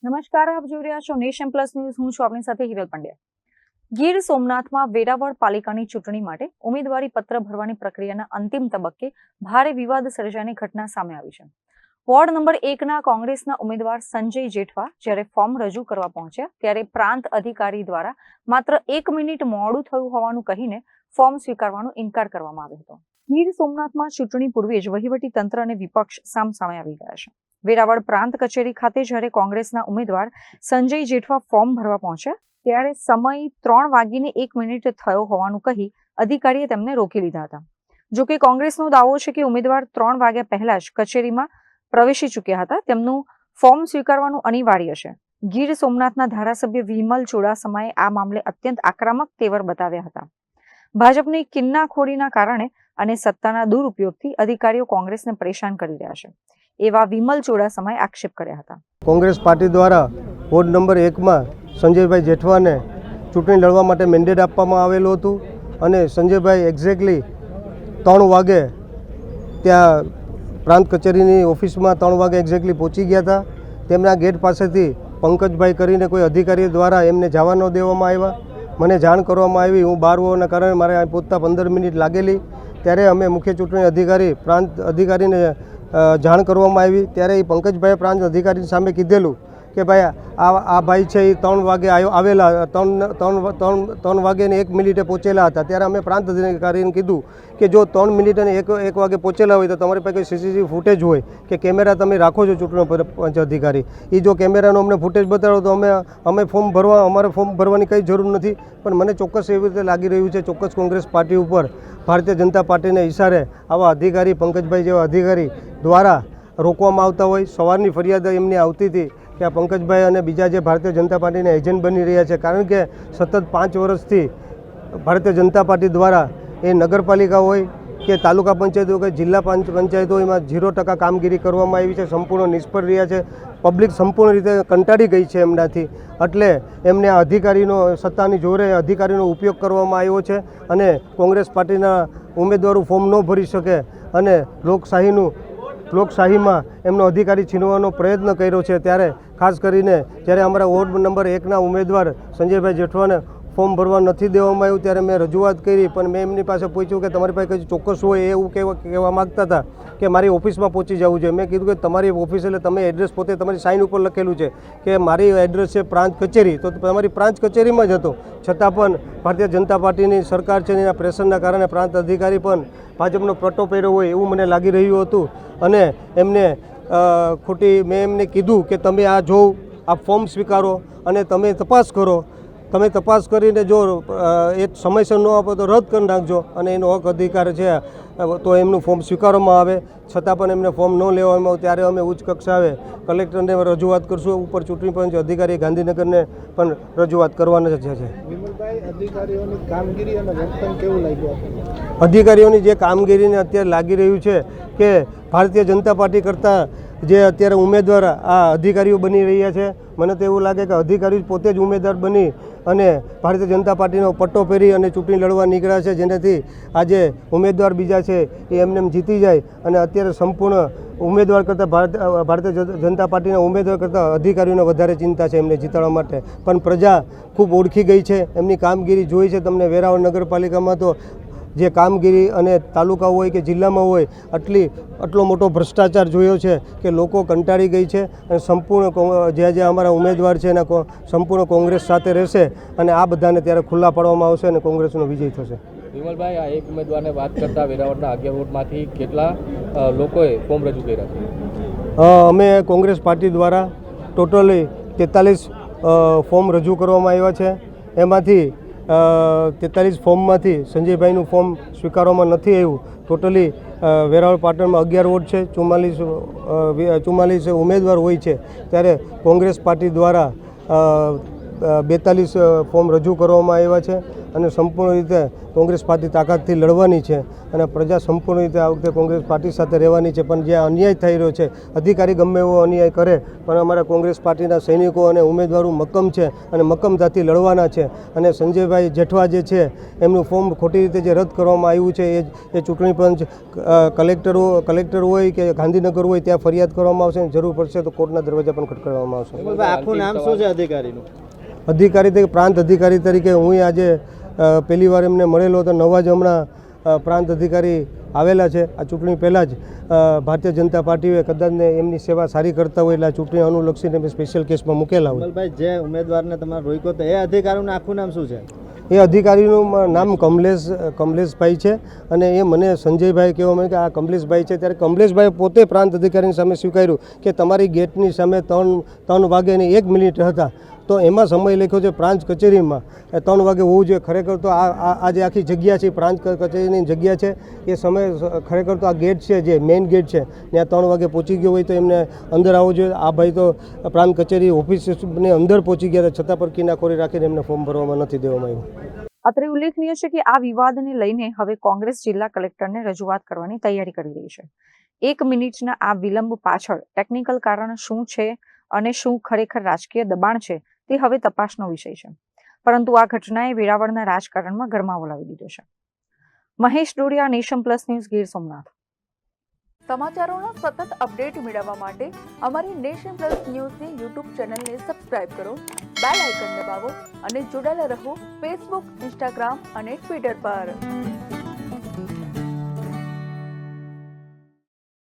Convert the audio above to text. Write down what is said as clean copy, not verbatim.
નમસ્કાર, આપ જોઈ રહ્યા છો નેશન પ્લસ ન્યૂઝ. હું છું આપની સાથે હિરલ પંડ્યા. ગીર સોમનાથમાં વેરાવળ પાલિકાની ચૂંટણી માટે ઉમેદવારી પત્ર ભરવાની પ્રક્રિયાના અંતિમ તબક્કે ભારે વિવાદ સર્જાની ઘટના સામે આવી છે. વોર્ડ નંબર 1ના કોંગ્રેસના ઉમેદવાર સંજય જેઠવા જ્યારે ફોર્મ રજૂ કરવા પહોંચ્યા ત્યારે પ્રાંત અધિકારી દ્વારા માત્ર 1 મિનિટ મોડું થયું હોવાનું કહીને ફોર્મ સ્વીકારવાનો ઇનકાર કરવામાં આવ્યો હતો. ગીર સોમનાથમાં ચૂંટણી પૂર્વે જ વહીવટી તંત્ર અને વિપક્ષ સામસામે આવી ગયા છે. વેરાવળ પ્રાંત કચેરી ખાતે જ્યારે કોંગ્રેસના ઉમેદવાર સંજય જેઠવા ફોર્મ ભરવા પહોંચ્યા ત્યારે સમય 3:01 થયો હોવાનું કહી અધિકારીએ તેમને રોકી લીધા હતા. જોકે કોંગ્રેસનો દાવો છે કે ઉમેદવાર 3 વાગ્યા પહેલા જ કચેરીમાં પ્રવેશી ચૂક્યા હતા. તેમનું ફોર્મ સ્વીકારવાનું અનિવાર્ય છે. ગીર સોમનાથના ધારાસભ્ય વિમલ ચુડાસમાએ આ મામલે અત્યંત આક્રમક તેવર બતાવ્યા હતા. ભાજપની કિન્નાખોરીના કારણે અને સત્તાના દુરુપયોગથી અધિકારીઓ કોંગ્રેસને પરેશાન કરી રહ્યા છે એવા વિમલ ચુડાસમાએ આક્ષેપ કર્યા હતા. કોંગ્રેસ પાર્ટી દ્વારા વોર્ડ નંબર 1માં સંજયભાઈ જેઠવાને ચૂંટણી લડવા માટે મેન્ડેટ આપવામાં આવેલું હતું અને સંજયભાઈ એક્ઝેક્ટલી 3 વાગે ત્યાં પ્રાંત કચેરીની ઓફિસમાં 3 વાગે એક્ઝેક્ટલી પહોંચી ગયા હતા. તેમના ગેટ પાસેથી પંકજભાઈ કરીને કોઈ અધિકારી દ્વારા એમને જવા ન દેવામાં આવ્યા. મને જાણ કરવામાં આવી. હું બહાર હોવાના કારણે મારે અહીં પહોંચતા 15 મિનિટ લાગેલી. ત્યારે અમે મુખ્ય ચૂંટણી અધિકારી પ્રાંત અધિકારીને જાણ કરવામાં આવી. ત્યારે એ પંકજભાઈએ પ્રાંત અધિકારી સામે કીધેલું કે ભાઈ આ ભાઈ છે એ 3 વાગે આવેલા, 3 વાગે ને 1 મિનિટે પહોંચેલા હતા. ત્યારે અમે પ્રાંત અધિકારીને કીધું કે જો 3 મિનિટ અને 1 વાગે પહોંચેલા હોય તો તમારી પાસે કોઈ સીસીટીવી ફૂટેજ હોય કે કેમેરા તમે રાખો છો ચૂંટણી પંચ અધિકારી, એ જો કેમેરાનો અમને ફૂટેજ બતાડો તો અમારે ફોર્મ ભરવાની કંઈ જરૂર નથી. પણ મને ચોક્કસ એવી રીતે લાગી રહ્યું છે ચોક્કસ કોંગ્રેસ પાર્ટી ઉપર ભારતીય જનતા પાર્ટીને ઇશારે આવા અધિકારી પંકજભાઈ જેવા અધિકારી દ્વારા રોકવામાં આવતા હોય. સવારની ફરિયાદ એમની આવતી હતી કે આ પંકજભાઈ અને બીજા જે ભારતીય જનતા પાર્ટીના એજન્ટ બની રહ્યા છે. કારણ કે સતત 5 વર્ષથી ભારતીય જનતા પાર્ટી દ્વારા એ નગરપાલિકા હોય કે તાલુકા પંચાયત હોય કે જિલ્લા પંચાયત હોય એમાં 0% કામગીરી કરવામાં આવી છે. સંપૂર્ણ નિષ્ફળ રહ્યા છે. પબ્લિક સંપૂર્ણ રીતે કંટાળી ગઈ છે એમનાથી. એટલે એમને આ અધિકારીનો સત્તાની જોરે અધિકારીનો ઉપયોગ કરવામાં આવ્યો છે અને કોંગ્રેસ પાર્ટીના ઉમેદવારો ફોર્મ ન ભરી શકે અને લોકશાહીમાં એમનો અધિકારી છીનવાનો પ્રયત્ન કર્યો છે. ત્યારે ખાસ કરીને જ્યારે અમારા વોર્ડ નંબર 1ના ઉમેદવાર સંજયભાઈ જેઠવાને ફોર્મ ભરવા નથી દેવામાં આવ્યું ત્યારે મેં રજૂઆત કરી. પણ મેં એમની પાસે પૂછ્યું કે તમારી પાસે કંઈ ચોક્કસ હોય એવું કહેવા માગતા હતા કે મારી ઓફિસમાં પહોંચી જવું જોઈએ. મેં કીધું કે તમારી ઓફિસ એટલે તમે એડ્રેસ પોતે તમારી સાઇન ઉપર લખેલું છે કે મારી એડ્રેસ છે પ્રાંત કચેરી, તો તમારી પ્રાંત કચેરીમાં જ હતો. છતાં પણ ભારતીય જનતા પાર્ટીની સરકાર છે એના પ્રેશરના કારણે પ્રાંત અધિકારી પણ ભાજપનો પટ્ટો પહેર્યો હોય એવું મને લાગી રહ્યું હતું. અને એમને મેં એમને કીધું કે તમે આ જોવ, આ ફોર્મ સ્વીકારો અને તમે તપાસ કરો. તમે તપાસ કરીને જો એ સમયસર ન આપો તો રદ કરી નાખજો અને એનો હક અધિકાર છે તો એમનું ફોર્મ સ્વીકારવામાં આવે. છતાં પણ એમને ફોર્મ ન લેવામાં આવે ત્યારે અમે ઉચ્ચ કક્ષાએ કલેક્ટરને રજૂઆત કરશું. ઉપર ચૂંટણી પંચ અધિકારી ગાંધીનગરને પણ રજૂઆત કરવાના છે. અધિકારીઓની કામગીરી અને વર્તન કેવું લાગ્યું? અધિકારીઓની જે કામગીરીને અત્યારે લાગી રહ્યું છે કે ભારતીય જનતા પાર્ટી કરતાં જે અત્યારે ઉમેદવાર આ અધિકારીઓ બની રહ્યા છે, મને તો એવું લાગે કે અધિકારીઓ પોતે જ ઉમેદવાર બની અને ભારતીય જનતા પાર્ટીનો પટ્ટો પહેરી અને ચૂંટણી લડવા નીકળ્યા છે. જેનાથી આજે ઉમેદવાર બીજા છે એ એમને જીતી જાય અને અત્યારે સંપૂર્ણ ઉમેદવાર કરતાં ભારતીય જનતા પાર્ટીના ઉમેદવાર કરતાં અધિકારીઓને વધારે ચિંતા છે એમને જીતાડવા માટે. પણ પ્રજા ખૂબ ઓળખી ગઈ છે, એમની કામગીરી જોઈ છે. તમને વેરાવળ નગરપાલિકામાં તો જે કામગીરી અને તાલુકા હોય કે જિલ્લામાં હોય આટલો મોટો ભ્રષ્ટાચાર જોયો છે કે લોકો કંટાળી ગઈ છે. અને સંપૂર્ણ જે અમારા ઉમેદવાર છે એના સંપૂર્ણ કોંગ્રેસ સાથે રહેશે અને આ બધાને ત્યારે ખુલ્લા પાડવામાં આવશે અને કોંગ્રેસનો વિજય થશે. વિમલભાઈ, આ એક ઉમેદવારને વાત કરતા વેરાવળના 11 વોર્ડમાંથી કેટલા લોકોએ ફોર્મ રજૂ કર્યા છે? અમે કોંગ્રેસ પાર્ટી દ્વારા ટોટલી 43 ફોર્મ રજૂ કરવામાં આવ્યા છે. એમાંથી 43 ફોર્મમાંથી સંજયભાઈનું ફોર્મ સ્વીકારવામાં નથી આવ્યું. ટોટલી વેરાવળ પાટણમાં 11 વોર્ડ છે, 44 ઉમેદવાર હોય છે. ત્યારે કોંગ્રેસ પાર્ટી દ્વારા 42 ફોર્મ રજૂ કરવામાં આવ્યા છે અને સંપૂર્ણ રીતે કોંગ્રેસ પાર્ટી તાકાતથી લડવાની છે અને પ્રજા સંપૂર્ણ રીતે આ વખતે કોંગ્રેસ પાર્ટી સાથે રહેવાની છે. પણ જ્યાં અન્યાય થઈ રહ્યો છે, અધિકારી ગમે એવો અન્યાય કરે, પણ અમારા કોંગ્રેસ પાર્ટીના સૈનિકો અને ઉમેદવારો મક્કમ છે અને મક્કમતાથી લડવાના છે. અને સંજયભાઈ જેઠવા જે છે એમનું ફોર્મ ખોટી રીતે જે રદ કરવામાં આવ્યું છે એ ચૂંટણી પંચ, કલેક્ટર હોય કે ગાંધીનગર હોય ત્યાં ફરિયાદ કરવામાં આવશે. જરૂર પડશે તો કોર્ટના દરવાજા પણ ખટખડવામાં આવશે. આખું નામ શું છે અધિકારીનું? અધિકારી તરીકે, પ્રાંત અધિકારી તરીકે હું આજે પહેલી વાર એમને મળેલો હતો. નવા જ હમણાં પ્રાંત અધિકારી આવેલા છે. આ ચૂંટણી પહેલાં જ ભારતીય જનતા પાર્ટીએ કદાચને એમની સેવા સારી કરતા હોય એટલે આ ચૂંટણી અનુલક્ષીને મેં સ્પેશિયલ કેસમાં મૂકેલા હોય. જે ઉમેદવારને તમારે રોક્યો તો એ અધિકારીનું આખું નામ શું છે? એ અધિકારીનું નામ કમલેશભાઈ છે અને એ મને સંજયભાઈ કહેવા માંગે કે આ કમલેશભાઈ છે. ત્યારે કમલેશભાઈ પોતે પ્રાંત અધિકારીની સામે સ્વીકાર્યું કે તમારી ગેટની સામે 3 વાગ્યાની 1 મિનિટ હતા, તો એમાં સમય લખ્યો છે પ્રાંત કચેરીમાં 3 વાગે હોવું જોઈએ. ખરેખર તો આ જે આખી જગ્યા છે પ્રાંત કચેરીની જગ્યા છે. એ સમય ખરેખર તો આ ગેટ છે, જે મેઇન ગેટ છે, ત્યાં 3 વાગે પહોંચી ગયો હોય તો એમને અંદર આવવું જોઈએ. આ ભાઈ તો પ્રાંત કચેરી ઓફિસની અંદર પહોંચી ગયા હતા, છતાં પણ કિનાખોરી રાખીને એમને ફોર્મ ભરવામાં નથી દેવામાં આવ્યું. અત્રે ઉલ્લેખનીય છે કે આ વિવાદને લઈને હવે કોંગ્રેસ જિલ્લા કલેક્ટરને રજૂઆત કરવાની તૈયારી કરી રહી છે. 1 મિનિટના આ વિલંબ પાછળ ટેકનિકલ કારણ શું છે અને શું ખરેખર રાજકીય દબાણ છે તે હવે તપાસનો વિષય છે. પરંતુ આ ઘટનાએ વેરાવળના રાજકારણમાં ગરમાવો લાવી દીધો છે. Mahesh Dodiya, nation plus news, Gir Somnath. સમાચારોના સતત અપડેટ મેળવવા માટે અમારી નેશન પ્લસ ન્યૂઝની યુટ્યુબ ચેનલને સબસ્ક્રાઇબ કરો, બેલ આઇકન દબાવો અને જોડાયેલા રહો ફેસબુક, ઇન્સ્ટાગ્રામ અને ટ્વિટર પર.